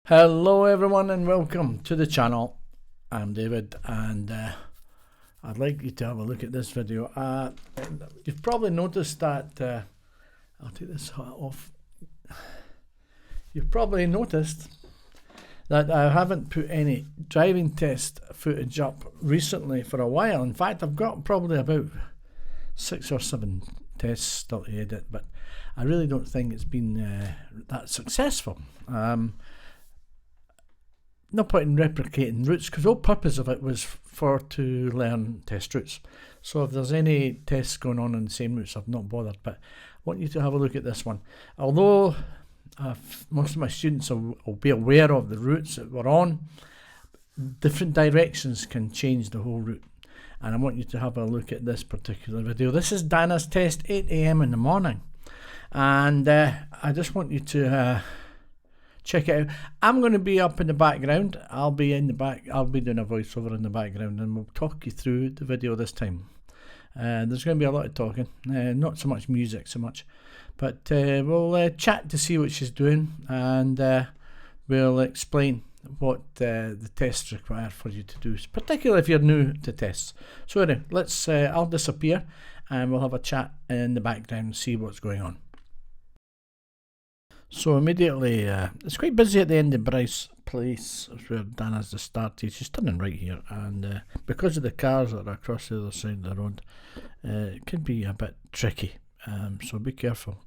Hello everyone and welcome to the channel. I'm David and I'd like you to have a look at this video. You've probably noticed that I'll take this hat off. You've probably noticed that I haven't put any driving test footage up recently for a while. In fact, I've got probably about 6 or 7 tests still to edit, but I really don't think it's been that successful. No point in replicating routes because the whole purpose of it was to learn test routes. So if there's any tests going on the same routes, I've not bothered, but I want you to have a look at this one. Although most of my students will be aware of the routes that we're on, different directions can change the whole route. And I want you to have a look at this particular video. This is Dhana's test, 8 AM in the morning. And I just want you to check it out. I'm going to be up in the background. I'll be doing a voiceover in the background and we'll talk you through the video this time. There's going to be a lot of talking, not so much music so much, but we'll chat to see what she's doing and we'll explain what the tests require for you to do, particularly if you're new to tests. So anyway, I'll disappear and we'll have a chat in the background and see what's going on. So immediately, it's quite busy at the end of Bryce Place, where Dhana's just started. She's turning right here, and because of the cars that are across the other side of the road, it can be a bit tricky, so be careful.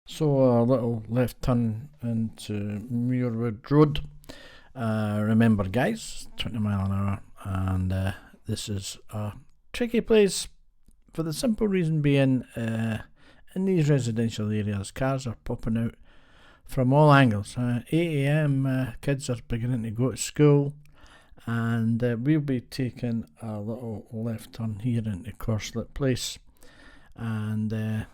So a little left turn into Muirwood Road. Remember guys, 20 mile an hour, and this is a tricky place for the simple reason being in these residential areas, cars are popping out from all angles. 8 AM, kids are beginning to go to school, and we'll be taking a little left turn here into Corselet Place. And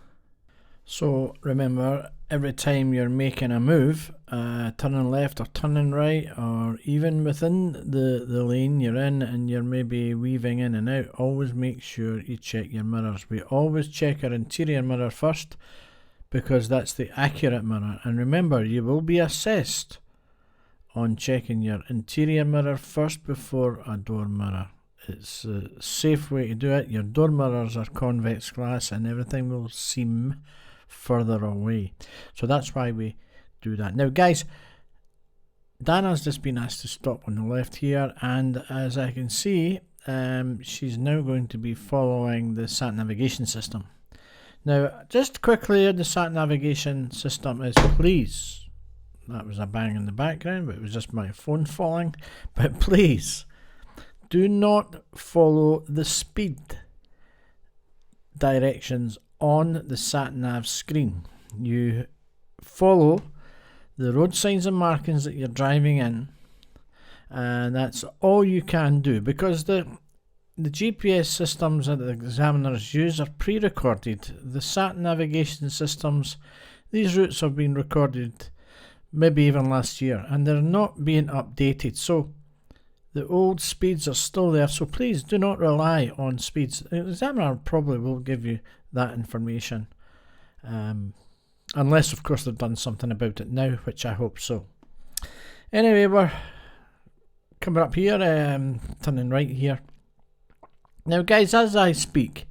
so remember, every time you're making a move, turning left or turning right, or even within the lane you're in and you're maybe weaving in and out, always make sure you check your mirrors. We always check our interior mirror first because that's the accurate mirror. And remember, you will be assessed on checking your interior mirror first before a door mirror. It's a safe way to do it. Your door mirrors are convex glass and everything will seem further away, so that's why we do that. Now guys, Dhana's just been asked to stop on the left here, and as I can see, she's now going to be following the sat navigation system. Now just quickly, the sat navigation system is please, that was a bang in the background but it was just my phone falling, but please do not follow the speed directions on the sat-nav screen. You follow the road signs and markings that you're driving in, and that's all you can do, because the GPS systems that the examiners use are pre-recorded. The sat navigation systems, these routes have been recorded maybe even last year and they're not being updated, so the old speeds are still there. So please do not rely on speeds. The examiner probably will give you that information, unless of course they've done something about it now, which I hope so. Anyway, we're coming up here, turning right here. Now guys, as I speak,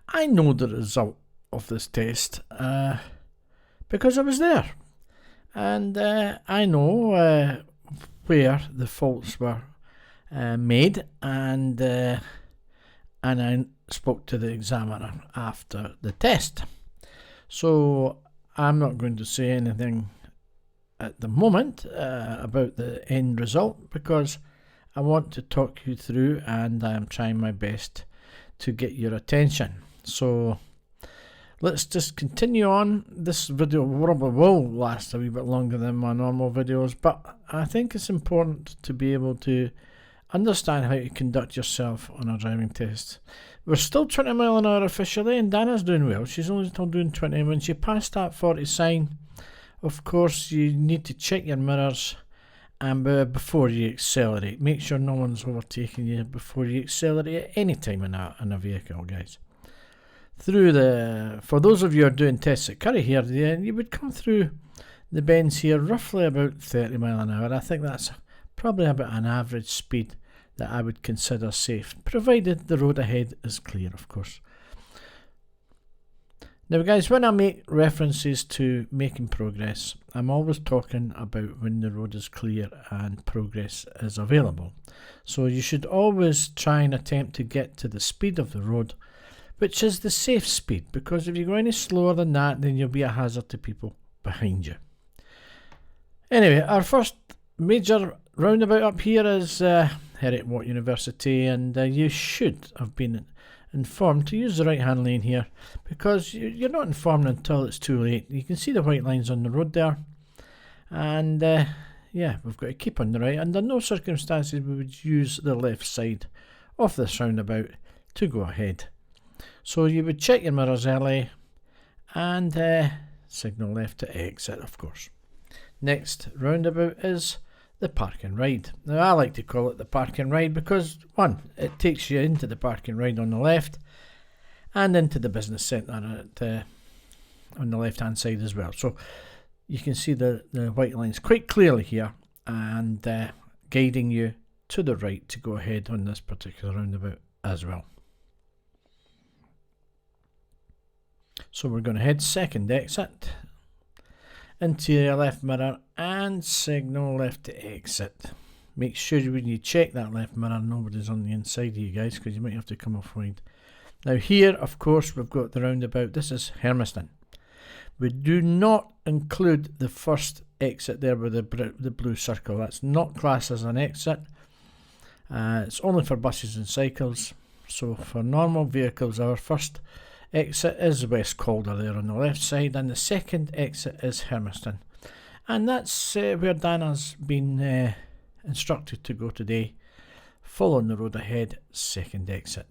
I know the result of this test because I was there, and I know where the faults were made, and I spoke to the examiner after the test. So I'm not going to say anything at the moment about the end result because I want to talk you through, and I'm trying my best to get your attention. So let's just continue on. This video probably will last a wee bit longer than my normal videos, but I think it's important to be able to understand how to conduct yourself on a driving test. We're still 20 mile an hour officially, and Dhana's doing well. She's only still doing 20. When she passed that 40 sign, of course you need to check your mirrors and before you accelerate. Make sure no one's overtaking you before you accelerate at any time in a vehicle, guys. For those of you who are doing tests at Curry here, you would come through The bends here roughly about 30 mile an hour. I think that's probably about an average speed that I would consider safe, provided the road ahead is clear, of course. Now guys, when I make references to making progress, I'm always talking about when the road is clear and progress is available. So you should always try and attempt to get to the speed of the road, which is the safe speed, because if you go any slower than that, then you'll be a hazard to people behind you. Anyway, our first major roundabout up here is Edinburgh University, and you should have been informed to use the right hand lane here, because you're not informed until it's too late. You can see the white lines on the road there, and yeah, we've got to keep on the right. Under no circumstances we would use the left side of this roundabout to go ahead. So you would check your mirrors early and signal left to exit, of course. Next roundabout is the park and ride. Now I like to call it the park and ride because, one, it takes you into the park and ride on the left and into the business centre on the left hand side as well. So you can see the white lines quite clearly here, and guiding you to the right to go ahead on this particular roundabout as well. So we're going to head second exit, interior left mirror and signal left to exit. Make sure when you check that left mirror nobody's on the inside of you guys, because you might have to come off wide. Now here, of course, we've got the roundabout. This is Hermiston. We do not include the first exit there with the blue circle. That's not classed as an exit. It's only for buses and cycles. So for normal vehicles, our first exit is West Calder there on the left side, and the second exit is Hermiston. And that's where Dhana's been instructed to go today. Follow on the road ahead, second exit.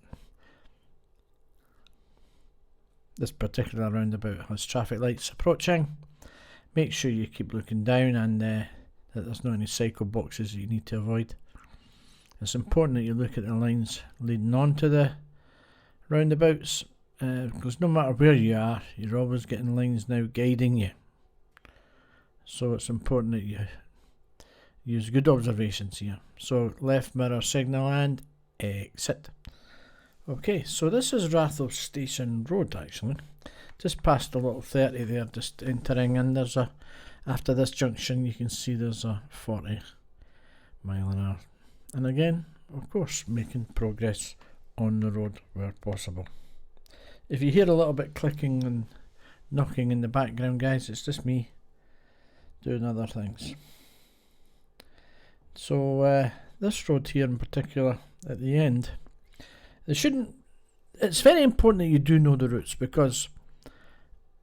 This particular roundabout has traffic lights approaching. Make sure you keep looking down and that there's not any cycle boxes that you need to avoid. It's important that you look at the lines leading on to the roundabouts, because no matter where you are, you're always getting lines now guiding you. So it's important that you use good observations here. So left mirror signal and exit. Okay, so this is Ratho Station Road actually. Just past the little 30 there, just entering, and there's a, after this junction you can see there's a 40 mile an hour. And again, of course, making progress on the road where possible. If you hear a little bit clicking and knocking in the background, guys, it's just me doing other things. So this road here in particular, at the end, it's very important that you do know the routes, because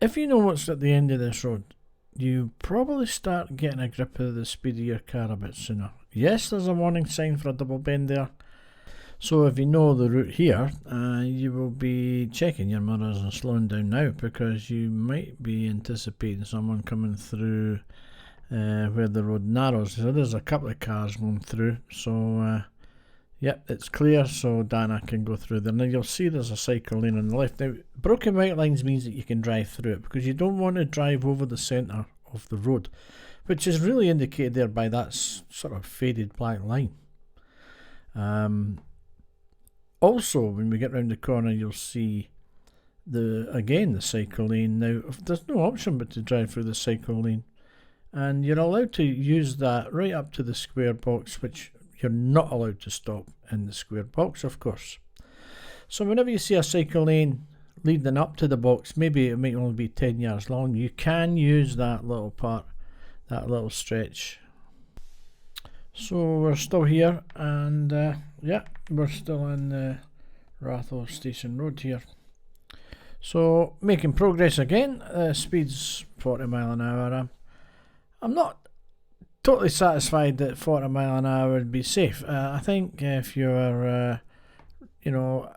if you know what's at the end of this road, you probably start getting a grip of the speed of your car a bit sooner. Yes, there's a warning sign for a double bend there. So if you know the route here, you will be checking your mirrors and slowing down now, because you might be anticipating someone coming through where the road narrows. So there's a couple of cars going through. So yep, it's clear, so Dhana can go through there. Now you'll see there's a cycle lane on the left. Now broken white lines means that you can drive through it, because you don't want to drive over the centre of the road, which is really indicated there by that sort of faded black line. Also, when we get round the corner, you'll see the cycle lane. Now, there's no option but to drive through the cycle lane, and you're allowed to use that right up to the square box, which you're not allowed to stop in the square box, of course. So whenever you see a cycle lane leading up to the box, maybe it might only be 10 yards long, you can use that little part, that little stretch. So we're still here, and yeah, we're still in Ratho Station Road here. So making progress again. Speed's 40 mile an hour. I'm not totally satisfied that 40 mile an hour would be safe. I think if you're you know,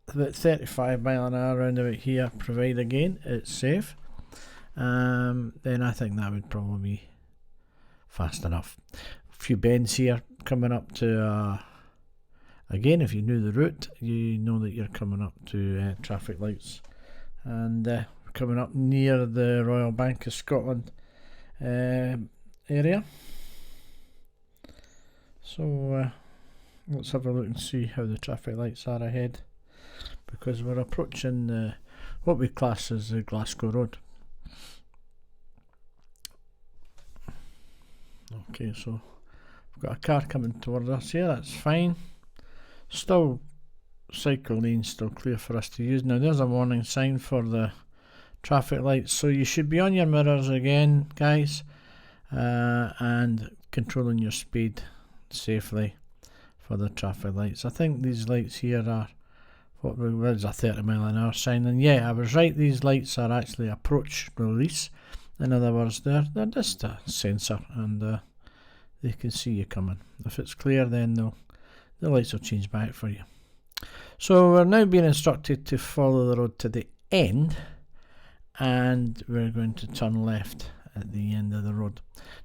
about 35 mile an hour around about here, provide again it's safe, then I think that would probably be fast enough. A few bends here coming up to again, if you knew the route, you know that you're coming up to traffic lights, and coming up near the Royal Bank of Scotland area. So let's have a look and see how the traffic lights are ahead, because we're approaching what we class as the Glasgow Road. Okay, so we've got a car coming towards us here, that's fine. Still cycle lane still clear for us to use. Now there's a warning sign for the traffic lights, so you should be on your mirrors again, guys, and controlling your speed safely for the traffic lights. I think these lights here are what was a 30 mile an hour sign, and yeah, I was right, these lights are actually approach release. In other words, they're just a sensor, and they can see you coming. If it's clear, then the lights will change back for you. So we're now being instructed to follow the road to the end, and we're going to turn left at the end of the road.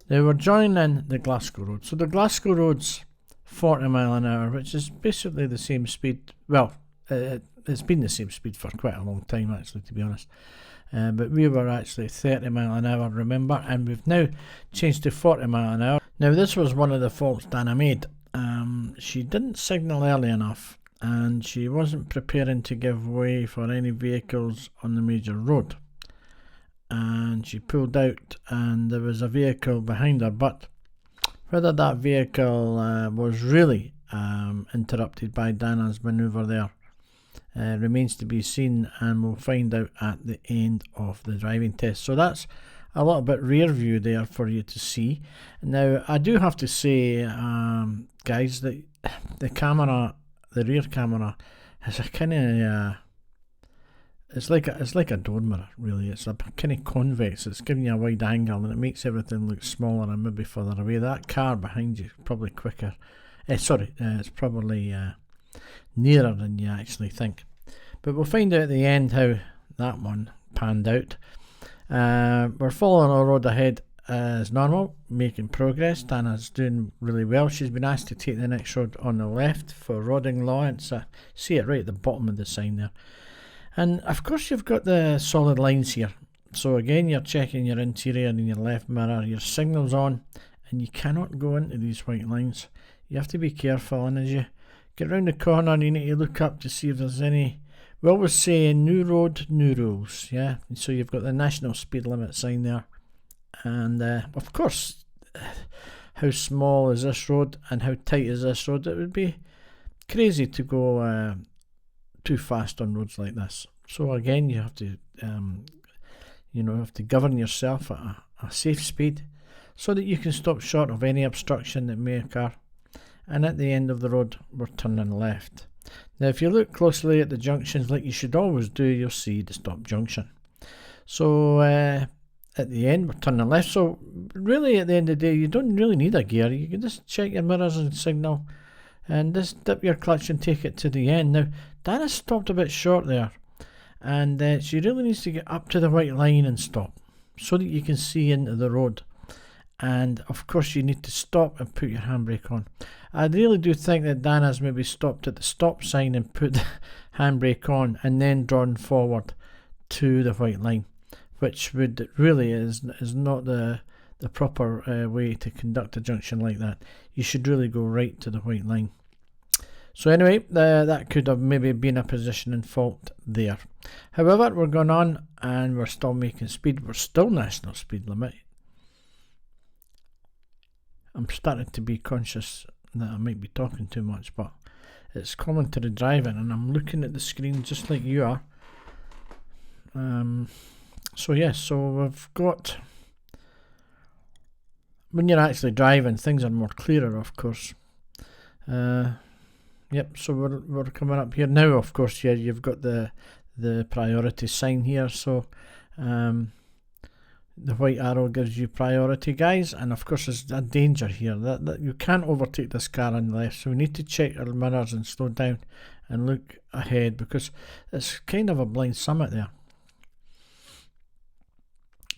Now we're joining the Glasgow Road. So the Glasgow Road's 40 mile an hour, which is basically the same speed. Well, it's been the same speed for quite a long time, actually, to be honest. But we were actually 30 mile an hour, remember, and we've now changed to 40 mile an hour. Now this was one of the faults Dhana made. She didn't signal early enough, and she wasn't preparing to give way for any vehicles on the major road. And she pulled out, and there was a vehicle behind her, but whether that vehicle was really interrupted by Dhana's manoeuvre there remains to be seen, and we'll find out at the end of the driving test. So that's a little bit rear view there for you to see. Now I do have to say, guys, that the camera, the rear camera, has a kind of it's like a door mirror, really. It's a kind of convex. It's giving you a wide angle, and it makes everything look smaller and maybe further away. That car behind you is probably quicker. It's probably nearer than you actually think. But we'll find out at the end how that one panned out. We're following our road ahead as normal, making progress. Dhana's doing really well. She's been asked to take the next road on the left for roading law. It's see it right at the bottom of the sign there. And of course you've got the solid lines here. So again, you're checking your interior and your left mirror, your signal's on, and you cannot go into these white lines. You have to be careful, and as you get round the corner, you need to look up to see if there's any. We always say new road, new rules, yeah? And so you've got the national speed limit sign there. And of course, how small is this road and how tight is this road? It would be crazy to go too fast on roads like this. So again, you have to have to govern yourself at a safe speed so that you can stop short of any obstruction that may occur. And at the end of the road, we're turning left. Now if you look closely at the junctions, like you should always do, you'll see the stop junction. So at the end, we're turning left. So really at the end of the day, you don't really need a gear. You can just check your mirrors and signal, and just dip your clutch and take it to the end. Now Dhana stopped a bit short there, and she really needs to get up to the white line and stop so that you can see into the road. And of course you need to stop and put your handbrake on. I really do think that Dhana's maybe stopped at the stop sign and put the handbrake on and then drawn forward to the white line, which would really is not the proper way to conduct a junction like that. You should really go right to the white line. So anyway, that could have maybe been a positioning fault there. However, we're going on and we're still making speed. We're still national speed limit. I'm starting to be conscious that I might be talking too much, but it's commentary driving and I'm looking at the screen just like you are. So yes, so we've got, when you're actually driving, things are more clearer, of course. Yep, so we're coming up here now. Of course, yeah, you've got the priority sign here, so the white arrow gives you priority, guys, and of course there's a danger here that you can't overtake this car on the left, so we need to check our mirrors and slow down and look ahead, because it's kind of a blind summit there.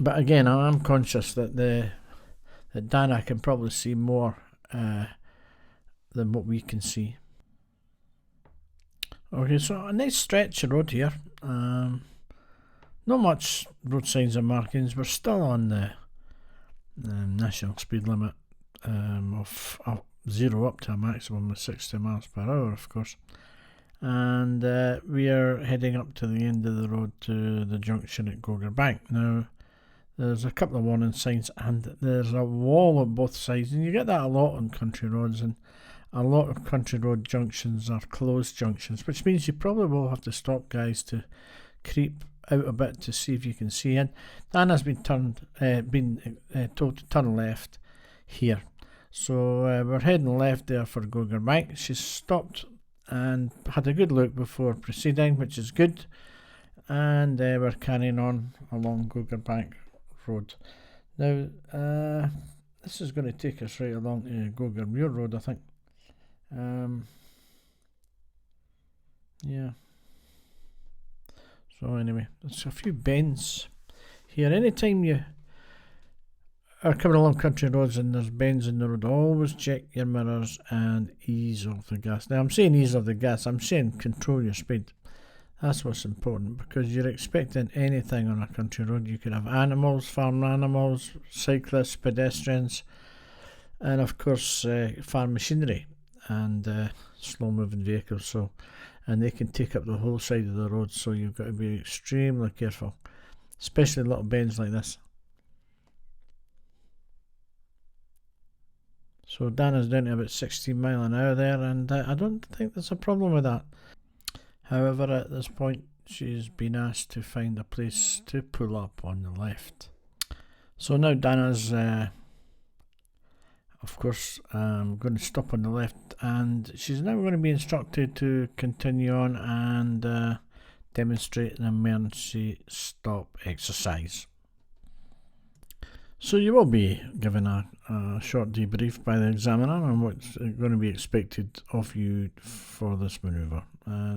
But again, I'm conscious that that Dhana can probably see more than what we can see. Okay, so a nice stretch of road here. Not much road signs or markings. We're still on national speed limit of 0 up to a maximum of 60 miles per hour, of course. And we are heading up to the end of the road to the junction at Gogar Bank. Now, there's a couple of warning signs and there's a wall on both sides, and you get that a lot on country roads, and a lot of country road junctions are closed junctions, which means you probably will have to stop, guys, to creep out a bit to see if you can see in. Dana's been told to turn left here, so we're heading left there for Gogar Bank. She's stopped and had a good look before proceeding, which is good, and we're carrying on along Gogar Bank Road. Now this is going to take us right along to Gogar Muir Road, I think. Yeah. So anyway, there's a few bends here. Anytime you are coming along country roads and there's bends in the road, always check your mirrors and ease off the gas. Now I'm saying ease off the gas, I'm saying control your speed. That's what's important, because you're expecting anything on a country road. You could have animals, farm animals, cyclists, pedestrians, and of course farm machinery and slow moving vehicles. So, and they can take up the whole side of the road, so you've got to be extremely careful, especially little bends like this. So Dana's down to about 16 mile an hour there, and I don't think there's a problem with that. However, at this point she's been asked to find a place to pull up on the left. So now Dana's of course going to stop on the left, and she's now going to be instructed to continue on and demonstrate an emergency stop exercise. So you will be given a short debrief by the examiner on what's going to be expected of you for this manoeuvre.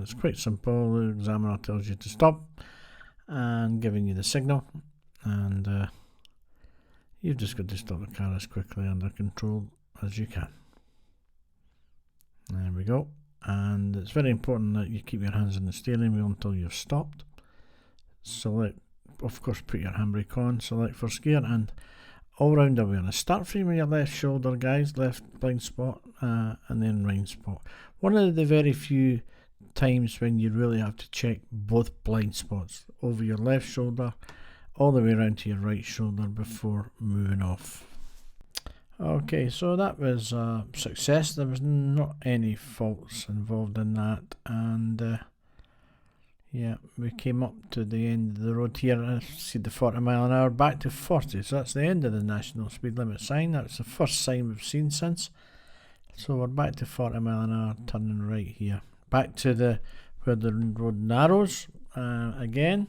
It's quite simple. The examiner tells you to stop and giving you the signal, and you've just got to stop the car as quickly under control as you can. There we go. And it's very important that you keep your hands on the steering wheel until you've stopped. Select, of course, put your handbrake on, select first gear, and all-round awareness. Start from your left shoulder, guys, left blind spot, and then right spot. One of the very few times when you really have to check both blind spots, over your left shoulder all the way around to your right shoulder before moving off. Okay, so that was a success. There was not any faults involved in that, and yeah, we came up to the end of the road here. I see the 40 mile an hour, back to 40, so that's the end of the national speed limit sign. That's the first sign we've seen since. So we're back to 40 mile an hour, turning right here. Back to where the road narrows again,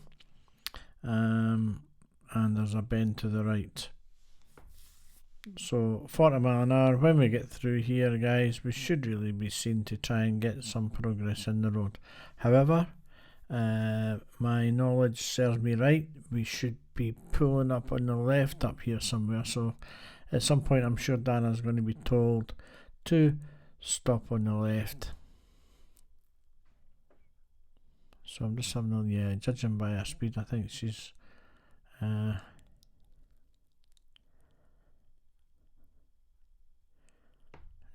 and there's a bend to the right. So 40 mile an hour. When we get through here, guys, we should really be seen to try and get some progress in the road. However, my knowledge serves me right, we should be pulling up on the left up here somewhere. So at some point I'm sure Dana's going to be told to stop on the left. So I'm just having a, judging by her speed, I think she's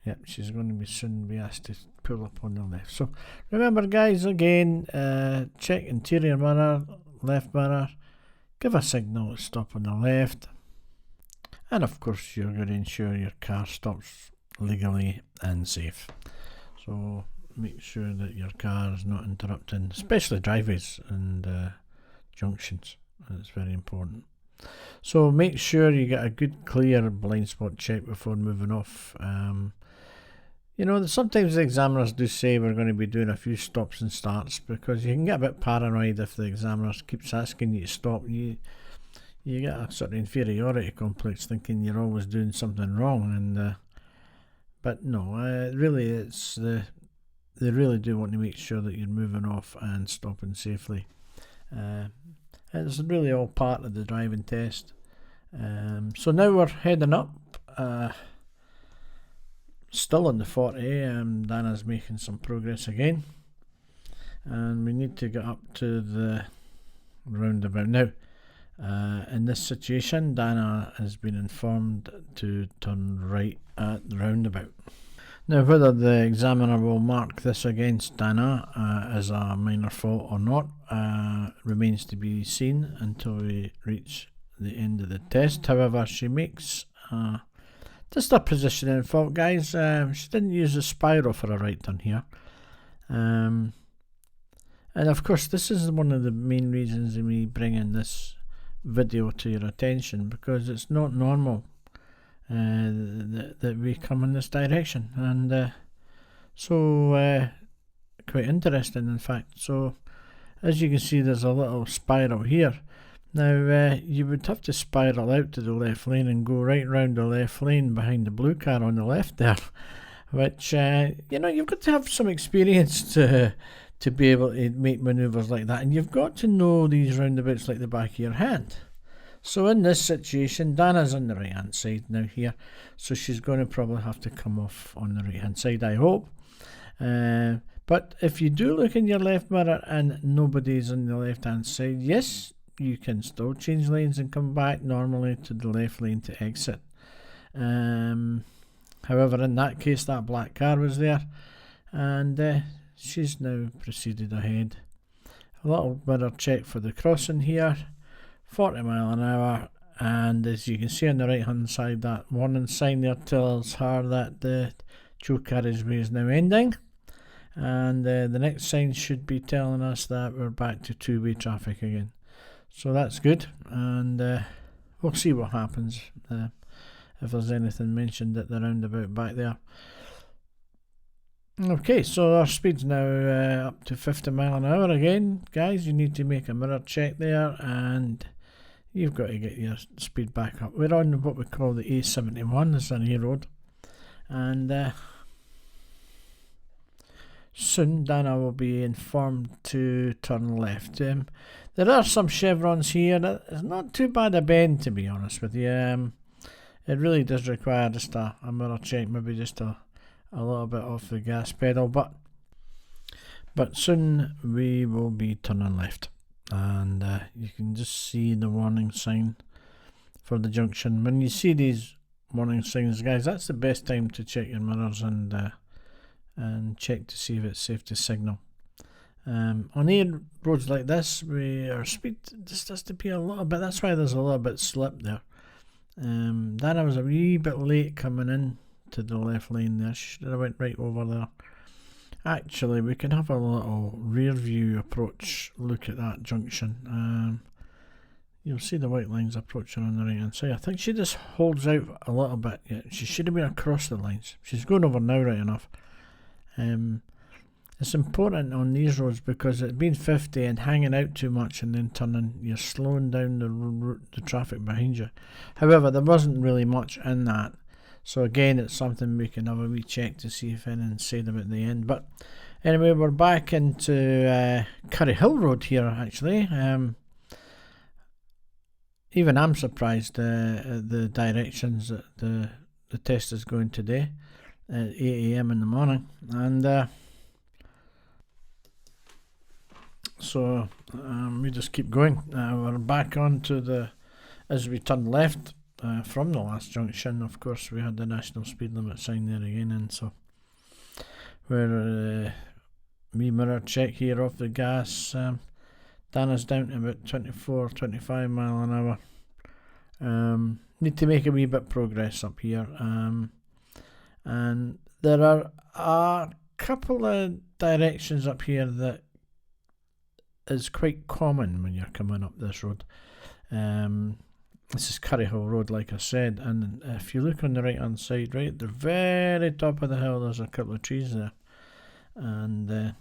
yep, she's going to be soon be asked to pull up on the left. So remember, guys, again, check interior mirror, left mirror, give a signal to stop on the left, and of course you're going to ensure your car stops legally and safe. So make sure that your car is not interrupting, especially driveways and junctions. It's very important. So make sure you get a good clear blind spot check before moving off. You know, sometimes the examiners do say we're going to be doing a few stops and starts, because you can get a bit paranoid if the examiner keeps asking you to stop. You get a sort of inferiority complex, thinking you're always doing something wrong, and but no, really it's they really do want to make sure that you're moving off and stopping safely. It's really all part of the driving test. So now we're heading up. Still on the 40, Dana's making some progress again, and we need to get up to the roundabout. Now, In this situation, Dhana has been informed to turn right at the roundabout. Now, whether the examiner will mark this against Dhana as a minor fault or not remains to be seen until we reach the end of the test. However, she makes just a positioning fault, guys. She didn't use a spiral for a right turn here. And of course, this is one of the main reasons of me bringing this video to your attention, because it's not normal that we come in this direction, and so quite interesting in fact. So as you can see, there's a little spiral here. Now you would have to spiral out to the left lane and go right round the left lane behind the blue car on the left there, which you know, you've got to have some experience to be able to make manoeuvres like that, and you've got to know these roundabouts like the back of your hand. So in this situation, Dhana's on the right hand side now here, so she's going to probably have to come off on the right hand side, I hope. But if you do look in your left mirror and nobody's on the left hand side, yes, you can still change lanes and come back normally to the left lane to exit. However, in that case, that black car was there, and she's now proceeded ahead. A little mirror check for the crossing here, 40 mile an hour, and as you can see on the right hand side, that warning sign there tells her that the dual carriageway is now ending, and the next sign should be telling us that we're back to two-way traffic again. So that's good, and we'll see what happens if there's anything mentioned at the roundabout back there. Okay, so our speed's now up to 50 mile an hour again. Guys, you need to make a mirror check there, and you've got to get your speed back up. We're on what we call the A71, this is an A road, and soon Dhana will be informed to turn left. There are some chevrons here. It's not too bad a bend, to be honest with you. It really does require just a mirror check, maybe just a little bit off the gas pedal, but soon we will be turning left, and you can just see the warning sign for the junction. When you see these warning signs, guys, that's the best time to check your mirrors and check to see if it's safe to signal. On A roads like this, our speed just has to be a little bit, that's why there's a little bit slip there. Then I was a wee bit late coming in to the left lane there. Should have went right over there. Actually, we can have a little rear view approach look at that junction. You'll see the white lines approaching on the right hand side. I think she just holds out a little bit. Yeah, she should have been across the lines. She's going over now right enough. It's important on these roads because it being 50 and hanging out too much and then turning, you're slowing down the traffic behind you. However, there wasn't really much in that. So again, it's something we can have a wee check to see if anything's said about the end. But anyway, we're back into Curry Hill Road here actually. Even I'm surprised at the directions that the test is going today at 8 AM in the morning. And so we just keep going. We're back on to as we turn left from the last junction. Of course, we had the national speed limit sign there again, and so we're wee mirror check here off the gas. Dhana's down to about 24-25 mile an hour. Need to make a wee bit progress up here, and there are a couple of directions up here that is quite common when you're coming up this road. This is Curry Hill Road, like I said, and if you look on the right hand side, right at the very top of the hill, there's a couple of trees there, and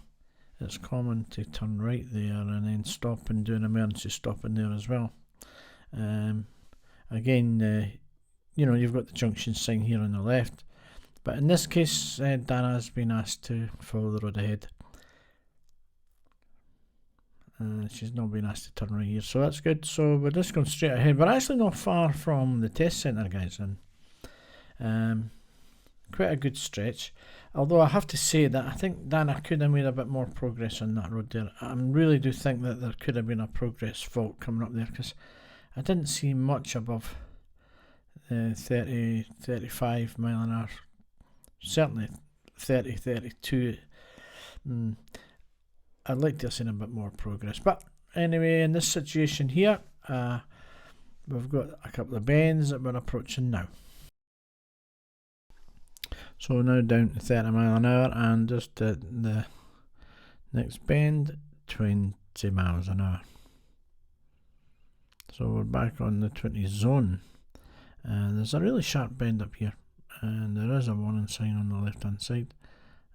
it's common to turn right there and then stop and do an emergency stop in there as well. Again, you know, you've got the junction sign here on the left, but in this case, Dhana has been asked to follow the road ahead. She's not been asked to turn right here, so that's good. So we're just going straight ahead. We're actually not far from the test centre, guys, and quite a good stretch. Although I have to say that I think Dhana could have made a bit more progress on that road there. I really do think that there could have been a progress fault coming up there, because I didn't see much above 30, 35 mile an hour. Certainly 30, 32. I'd like to have seen a bit more progress. But anyway, in this situation here, we've got a couple of bends that we're approaching now. So now down to 30 mile an hour, and just at the next bend, 20 miles an hour. So we're back on the 20 zone. There's a really sharp bend up here, and there is a warning sign on the left hand side,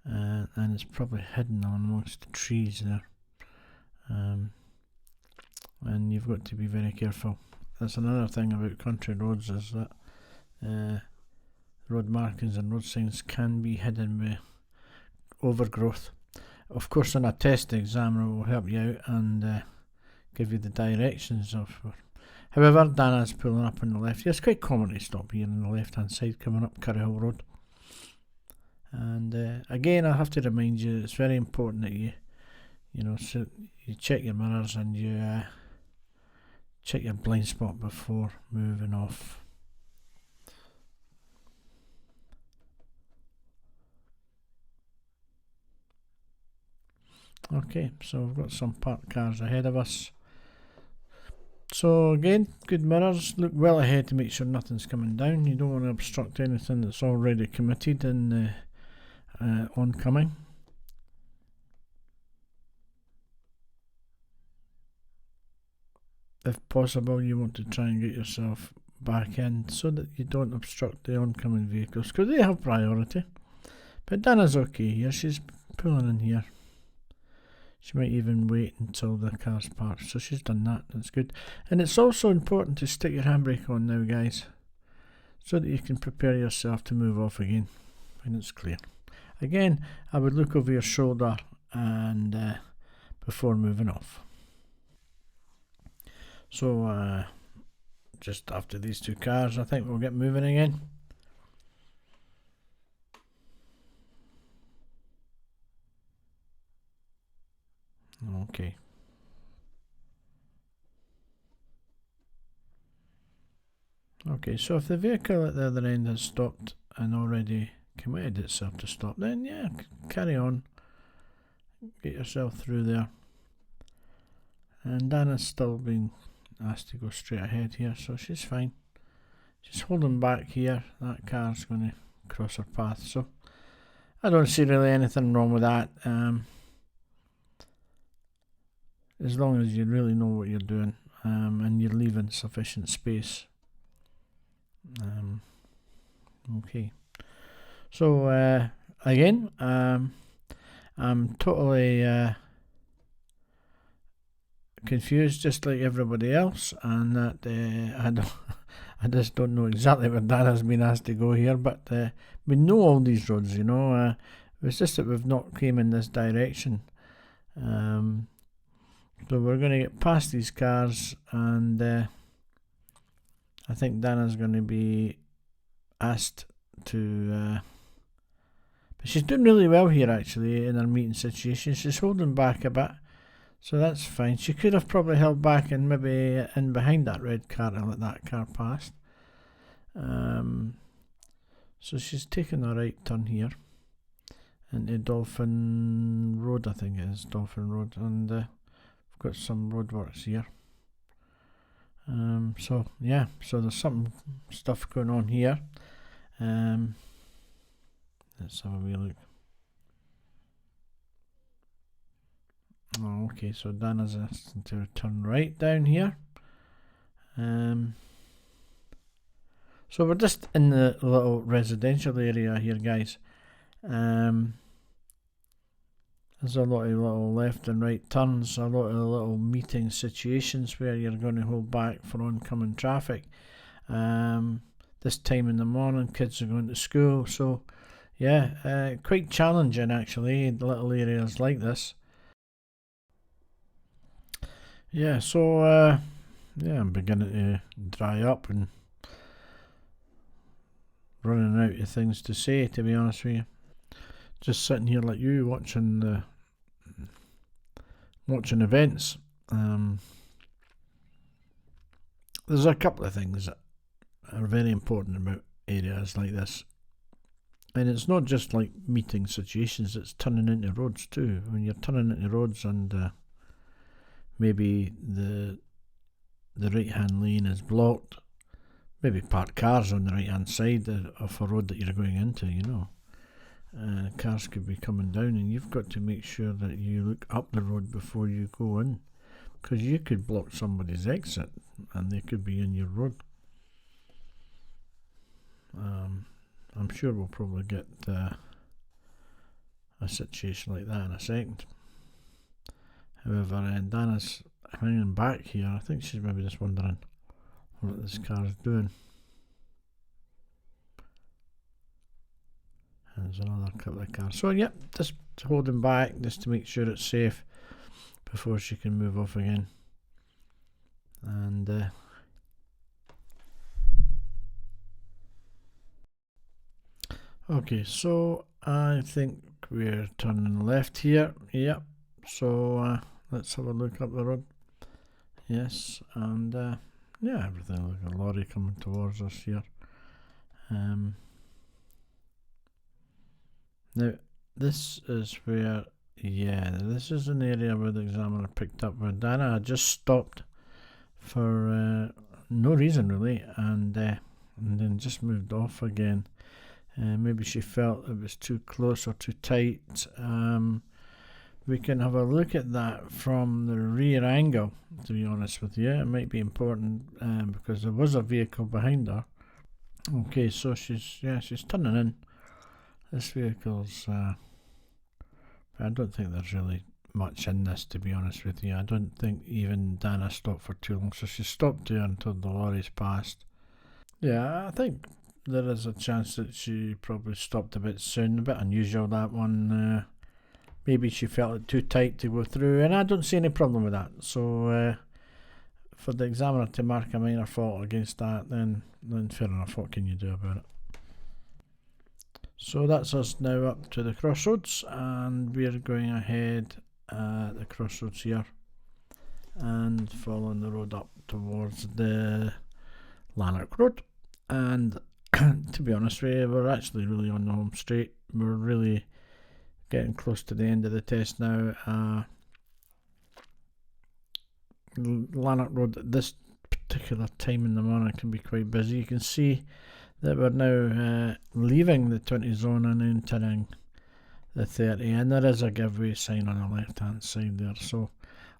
and it's probably hidden amongst the trees there. And you've got to be very careful. That's another thing about country roads, is that road markings and road signs can be hidden with overgrowth. Of course, on a test, the examiner will help you out and give you the directions of. However, Dhana's pulling up on the left. Yeah, it's quite common to stop here on the left hand side coming up Curryhill Road. And again, I have to remind you, it's very important that you check your mirrors and you check your blind spot before moving off. Okay, so we've got some parked cars ahead of us. So again, good mirrors, look well ahead to make sure nothing's coming down. You don't want to obstruct anything that's already committed in the oncoming. If possible, you want to try and get yourself back in so that you don't obstruct the oncoming vehicles, because they have priority. But Dhana's okay here, she's pulling in here. She might even wait until the car's parked, so she's done that, that's good. And it's also important to stick your handbrake on now, guys, so that you can prepare yourself to move off again when it's clear. Again, I would look over your shoulder and before moving off. So just after these two cars, I think we'll get moving again. Okay. Okay, so if the vehicle at the other end has stopped and already committed itself to stop, then yeah, carry on. Get yourself through there. And Dhana's still being asked to go straight ahead here, so she's fine. She's holding back here. That car's going to cross her path, so I don't see really anything wrong with that. As long as you really know what you're doing and you're leaving sufficient space. Okay. So again, I'm totally confused, just like everybody else, and that I just don't know exactly where Dad has been asked to go here, but we know all these roads, you know. It's just that we've not came in this direction. So we're going to get past these cars, and I think Dana's going to be asked to. But she's doing really well here, actually, in her meeting situation. She's holding back a bit, so that's fine. She could have probably held back and maybe in behind that red car to let that car past. So she's taking a right turn here into Dolphin Road, I think it is, Dolphin Road, and we've got some roadworks here. So yeah, so there's some stuff going on here. Let's have a wee look. Oh, okay, so Dana's asking to turn right down here. So we're just in the little residential area here, guys. There's a lot of little left and right turns, a lot of little meeting situations where you're going to hold back for oncoming traffic. This time in the morning, kids are going to school, so yeah, quite challenging actually, little areas like this. Yeah, so yeah, I'm beginning to dry up and running out of things to say, to be honest with you. Just sitting here like you, watching events. there's a couple of things that are very important about areas like this. And it's not just like meeting situations, it's turning into roads too. When you're turning into roads and maybe the right hand lane is blocked, maybe parked cars on the right hand side of a road that you're going into, you know. Cars could be coming down, and you've got to make sure that you look up the road before you go in, because you could block somebody's exit and they could be in your road. I'm sure we'll probably get a situation like that in a second. However, Dhana's hanging back here. I think she's maybe just wondering what this car is doing. And there's another couple of cars. So, yeah, just holding back just to make sure it's safe before she can move off again. And okay, so I think we're turning left here. Yep. So let's have a look up the road. Yes, and yeah, everything like a lorry coming towards us here. Now this is where, yeah, this is an area where the examiner picked up where Dhana had just stopped for no reason really, and then just moved off again. Maybe she felt it was too close or too tight. We can have a look at that from the rear angle, to be honest with you. It might be important because there was a vehicle behind her. Okay, so she's turning in. This vehicle's I don't think there's really much in this, to be honest with you. I don't think even Dhana stopped for too long, so she stopped there until the lorries passed. Yeah, I think there is a chance that she probably stopped a bit soon. A bit unusual, that one. Maybe she felt it too tight to go through, and I don't see any problem with that. So for the examiner to mark a minor fault against that, then fair enough. What can you do about it? So that's us now up to the crossroads, and we're going ahead at the crossroads here and following the road up towards the Lanark Road. And to be honest with you, we're actually really on the home straight. We're really getting close to the end of the test now. Lanark Road at this particular time in the morning can be quite busy. You can see that we're now leaving the 20 zone and entering the 30, and there is a giveaway sign on the left hand side there, so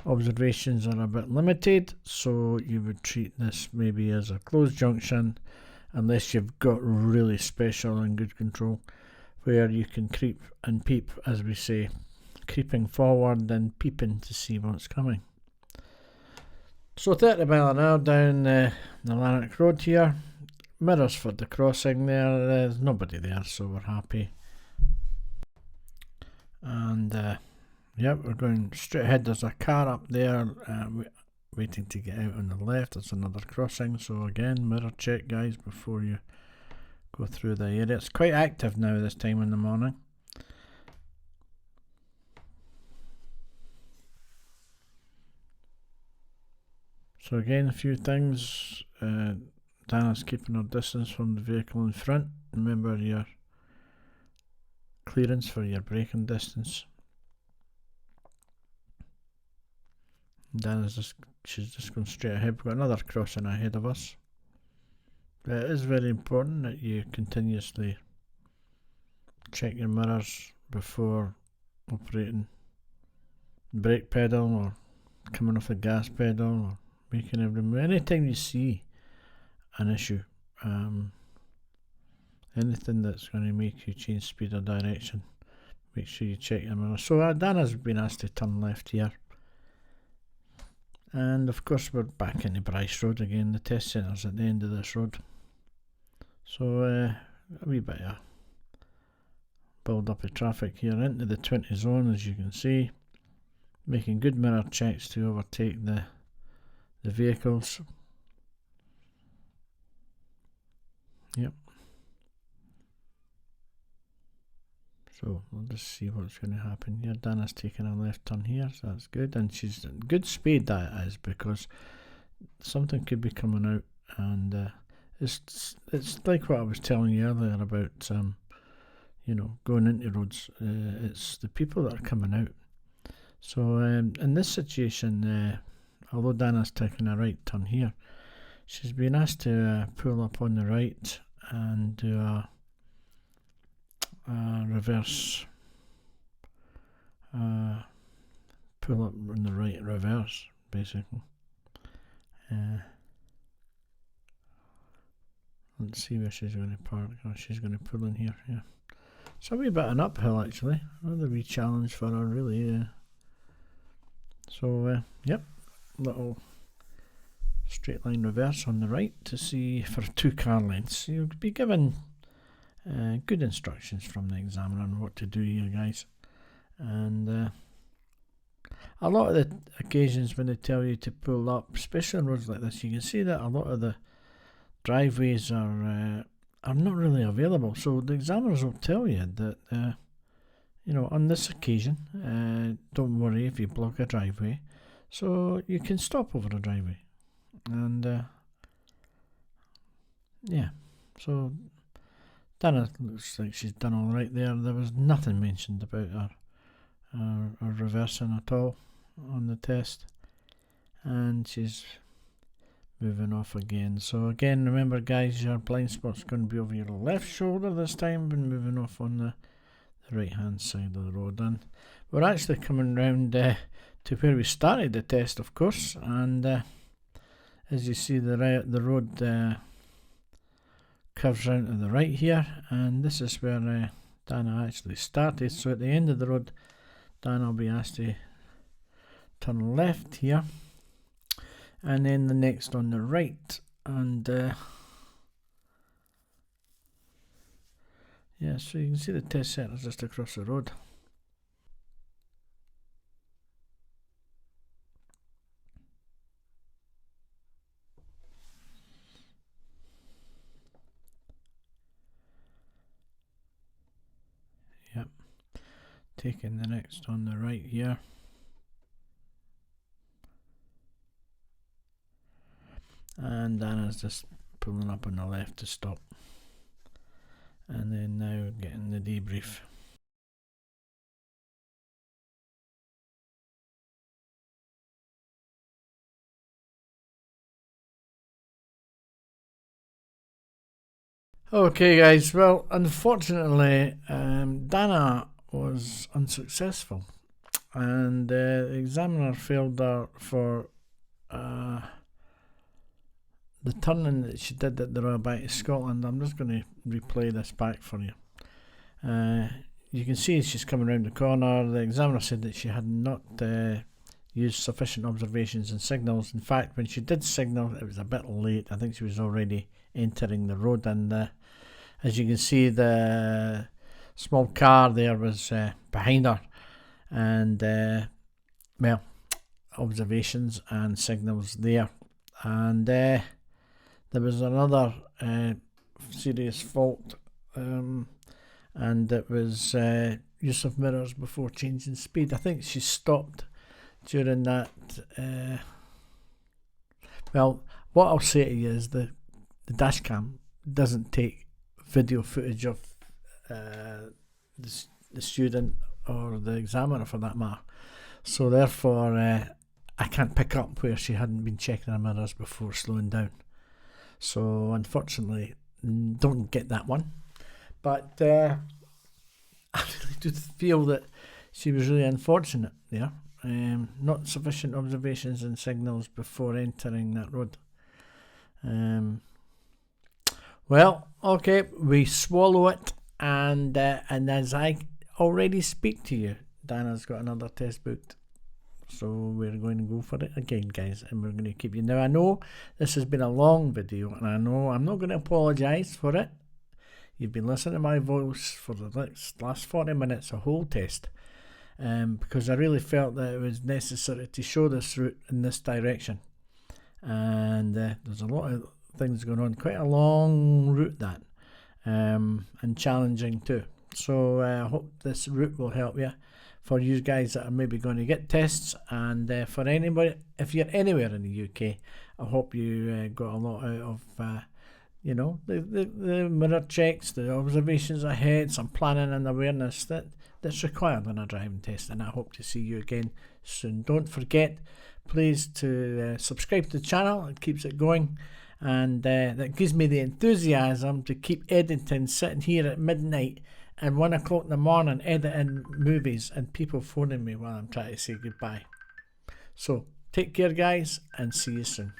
observations are a bit limited, so you would treat this maybe as a closed junction unless you've got really special and good control, where you can creep and peep, as we say, creeping forward and peeping to see what's coming. So 30 mile an hour down the Lanark Road here. Mirrors for the crossing there. There's nobody there, so we're happy. And yeah, we're going straight ahead. There's a car up there waiting to get out on the left. There's another crossing, so again, mirror check, guys, before you go through the area. It's quite active now this time in the morning. So again, a few things. Dhana's keeping her distance from the vehicle in front. Remember your clearance for your braking distance. She's just going straight ahead. We've got another crossing ahead of us. But it is very important that you continuously check your mirrors before operating the brake pedal or coming off the gas pedal or making every move. Anytime you see an issue, anything that's going to make you change speed or direction, make sure you check your mirror. So Dhana's been asked to turn left here, and of course we're back into Bryce Road again. The test centre's at the end of this road, so a wee bit of build up of traffic here into the 20 zone, as you can see, making good mirror checks to overtake the vehicles. Yep. So we'll just see what's going to happen here. Dhana's taking a left turn here, so that's good, and she's at good speed, that is, because something could be coming out, and it's like what I was telling you earlier about going into roads. It's the people that are coming out. So in this situation, although Dana's taking a right turn here, she's been asked to pull up on the right and do a reverse, pull up on the right reverse, basically. Let's see where she's going to park. Oh, she's going to pull in here, yeah. It's a wee bit an uphill, actually. Another wee challenge for her, really. So, yep, little straight line reverse on the right to see for 2 car lengths. You'll be given good instructions from the examiner on what to do here, guys. And a lot of the occasions when they tell you to pull up, especially on roads like this, you can see that a lot of the driveways are not really available. So the examiners will tell you that, on this occasion, don't worry if you block a driveway. So you can stop over a driveway. And, yeah, so Dhana looks like she's done all right there. There was nothing mentioned about her reversing at all on the test. And she's moving off again. So again, remember guys, your blind spot's going to be over your left shoulder this time, and moving off on the right hand side of the road. And we're actually coming round to where we started the test, of course, and as you see the road curves round to the right here, and this is where Dhana actually started. So at the end of the road, Dhana will be asked to turn left here, and then the next on the right, and yeah, so you can see the test centre just across the road. Yep, taking the next on the right here. And Dhana's just pulling up on the left to stop. And then now getting the debrief. Okay guys, well unfortunately Dhana was unsuccessful, and the examiner failed her for the turning that she did at the Roundabout of Scotland. I'm just going to replay this back for you. You can see she's coming around the corner. The examiner said that she had not used sufficient observations and signals. In fact, when she did signal, it was a bit late. I think she was already entering the road, and as you can see, the small car there was behind her, and well, observations and signals there, and there was another serious fault, and it was use of mirrors before changing speed. I think she stopped during that. Well, what I'll say to you is the dash cam doesn't take video footage of the student or the examiner for that matter, so therefore I can't pick up where she hadn't been checking her mirrors before slowing down. So unfortunately, don't get that one. But I really do feel that she was really unfortunate there. Not sufficient observations and signals before entering that road. Well, okay, we swallow it, and as I already speak to you, Dhana's got another test booked. So we're going to go for it again, guys, and we're going to keep you. Now, I know this has been a long video, and I know I'm not going to apologise for it. You've been listening to my voice for the last 40 minutes, a whole test, because I really felt that it was necessary to show this route in this direction. And there's a lot of things going on, quite a long route that, and challenging too. So I hope this route will help you, for you guys that are maybe going to get tests, and for anybody, if you're anywhere in the UK I hope you got a lot out of you know, the mirror checks, the observations ahead, some planning and awareness that's required in a driving test, and I hope to see you again soon. Don't forget, please, to subscribe to the channel. It keeps it going, and that gives me the enthusiasm to keep editing, sitting here at midnight and 1 o'clock in the morning editing movies and people phoning me while I'm trying to say goodbye. So take care, guys, and see you soon.